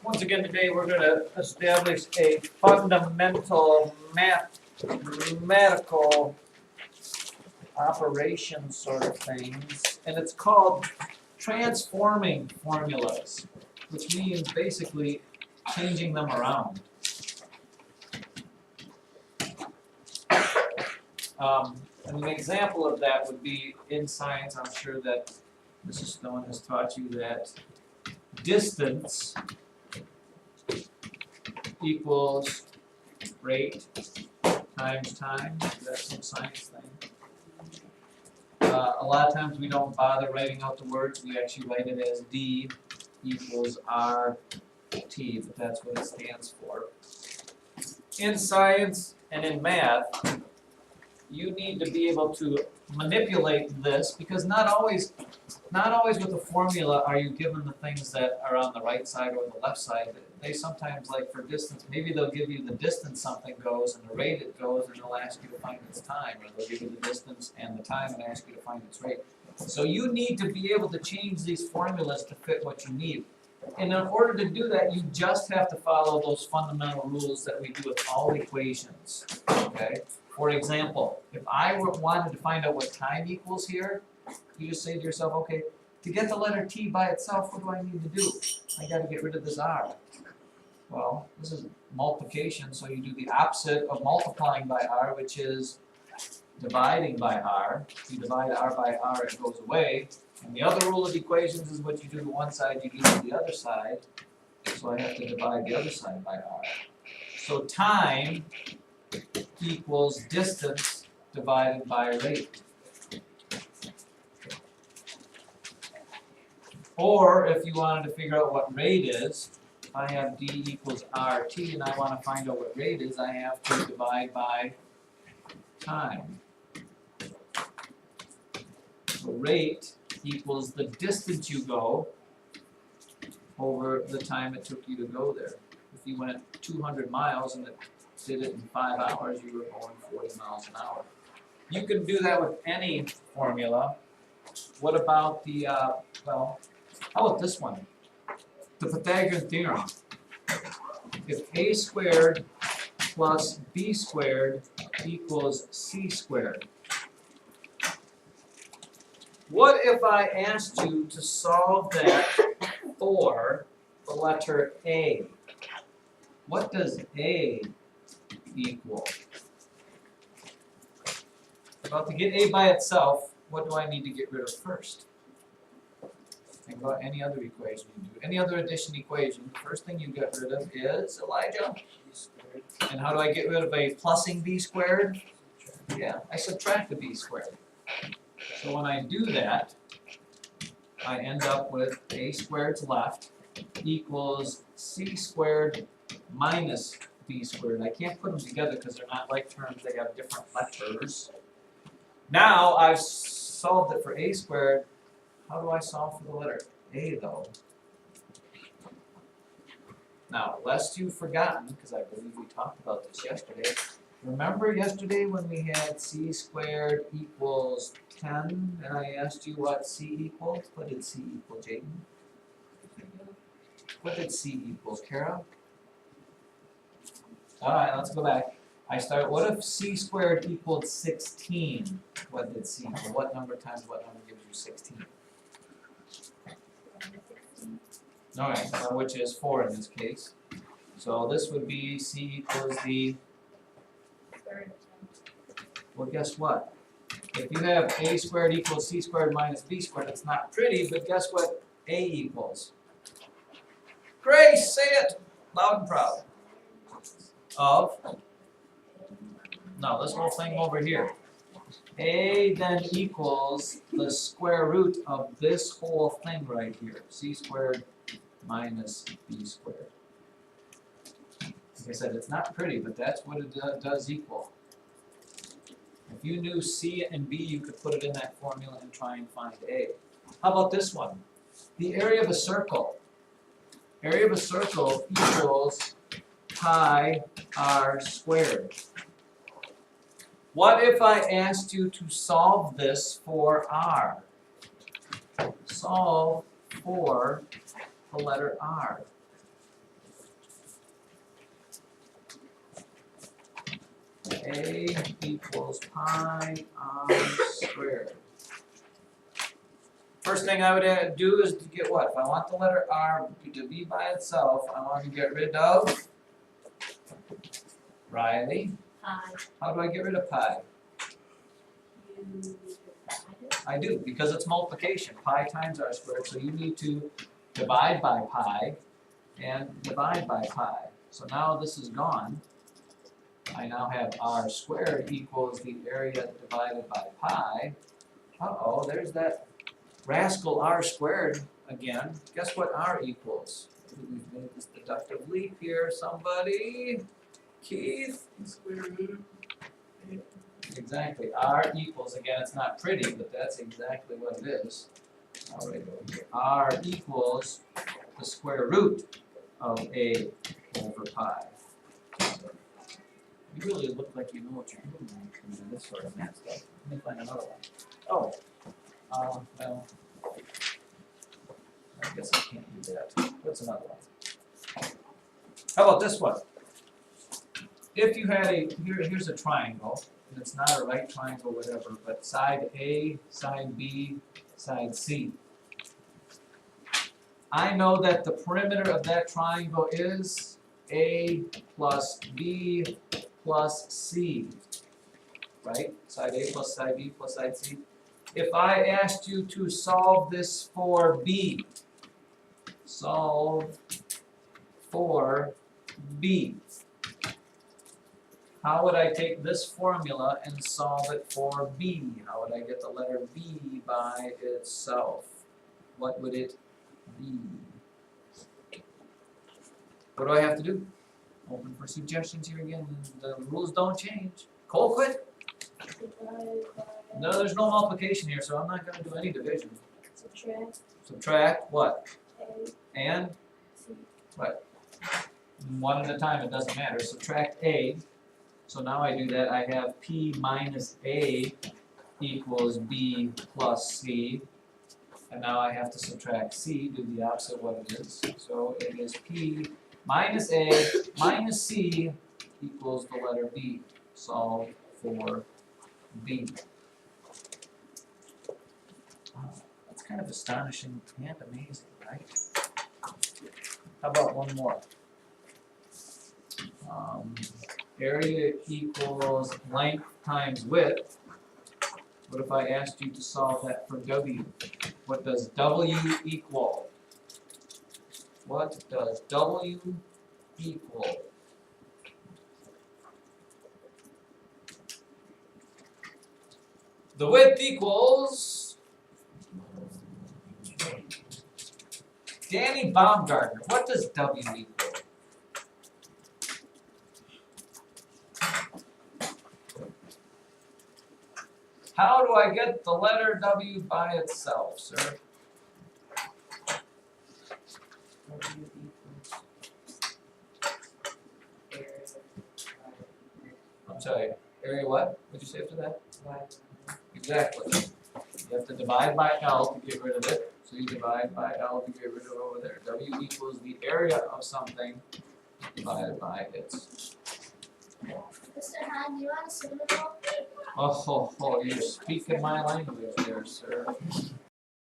Once again today we're going to establish a fundamental mathematical operation sort of things, and it's called transforming formulas, which means basically changing them around. And an example of that would be in science. I'm sure that Mrs. Stone has taught you that distance equals rate times time. That's some science thing. A lot of times we don't bother writing out the words. We actually write it as D equals RT, but that's what it stands for. In science and in math, you need to be able to manipulate this, because not always with the formula are you given the things that are on the right side or the left side. They sometimes, like for distance, maybe they'll give you the distance something goes and the rate it goes, and they'll ask you to find its time, or they'll give you the distance and the time and ask you to find its rate. So you need to be able to change these formulas to fit what you need. And in order to do that, you just have to follow those fundamental rules that we do with all equations. Okay? For example, if I wanted to find out what time equals here, you just say to yourself, okay, to get the letter T by itself, what do I need to do? I got to get rid of this R. Well, this is multiplication, so you do the opposite of multiplying by R, which is dividing by R. If you divide R by R, it goes away. And the other rule of equations is what you do to one side, you do to the other side. So I have to divide the other side by R. So time equals distance divided by rate. Or if you wanted to figure out what rate is, if I have D equals RT and I want to find out what rate is, I have to divide by time. So rate equals the distance you go over the time it took you to go there. If you went 200 miles and it did it in 5 hours, you were going 40 miles an hour. You can do that with any formula. What about the, well, how about this one? The Pythagorean theorem. If a squared plus b squared equals c squared. What if I asked you to solve that for the letter A? What does A equal? Well, to get A by itself, what do I need to get rid of first? Think about any other equation you do. Any other addition equation, the first thing you get rid of is, Elijah? And how do I get rid of a plusing b squared? Yeah, I subtract the b squared. So when I do that, I end up with a squared's left equals c squared minus b squared. I can't put them together because they're not like terms, they have different letters. Now I've solved it for a squared. How do I solve for the letter A though? Now, lest you've forgotten, because I believe we talked about this yesterday, remember yesterday when we had c squared equals 10, and I asked you what c equals? What did c equal, Jayden? What did c equals, Kara? Alright, let's go back. I start, what if c squared equaled 16? What did c equal? What number times what number gives you 16? Alright, well, which is 4 in this case. So this would be c equals the, well, guess what? If you have a squared equals c squared minus b squared, it's not pretty, but guess what a equals? Grace, say it loud and proud. Of, no, this whole thing over here. A then equals the square root of this whole thing right here, c squared minus b squared. Like I said, it's not pretty, but that's what it does equal. If you knew c and b, you could put it in that formula and try and find a. How about this one? The area of a circle. Area of a circle equals pi r squared. What if I asked you to solve this for r? Solve for the letter r. A equals pi r squared. First thing I would do is to get what? If I want the letter r to be by itself, I want to get rid of Riley. Pi. How do I get rid of pi? You divide it. I do, because it's multiplication. Pi times r squared, so you need to divide by pi and divide by pi. So now this is gone. I now have r squared equals the area divided by pi. Uh-oh, there's that rascal r squared again. Guess what r equals? Maybe we've made this deductive leap here, somebody. Keith? Square root. Exactly. R equals, again, it's not pretty, but that's exactly what it is. All right, over here. R equals the square root of a over pi. You really look like you know what you're doing when you do this sort of math stuff. Let me find another one. Oh, well, I guess I can't do that. What's another one? How about this one? If you had here's a triangle, and it's not a right triangle, whatever, but side A, side B, side C. I know that the perimeter of that triangle is A plus B plus C, right? Side A plus side B plus side C. If I asked you to solve this for B, solve for B, how would I take this formula and solve it for B? How would I get the letter B by itself? What would it be? What do I have to do? Open for suggestions here again. The rules don't change. Colquitt? Divide by. No, there's no multiplication here, so I'm not going to do any division. Subtract. Subtract what? A. And C. what? One at a time, it doesn't matter. Subtract A. So now I do that, I have P minus A equals B plus C. And now I have to subtract C, do the opposite of what it is. So it is P minus A minus C equals the letter B. Solve for B. Wow, that's kind of astonishing and amazing, right? How about one more? Area equals length times width. What if I asked you to solve that for W? What does W equal? What does W equal? The width equals Danny Baumgartner. What does W equal? How do I get the letter W by itself, sir? W equals area I'm sorry, area what? What'd you say after that? divided Exactly. You have to divide by L to get rid of it. So you divide by L to get rid of it over there. W equals the area of something divided by its. Mr. Han, do you want a cereal? Oh, you're speaking my language there, sir.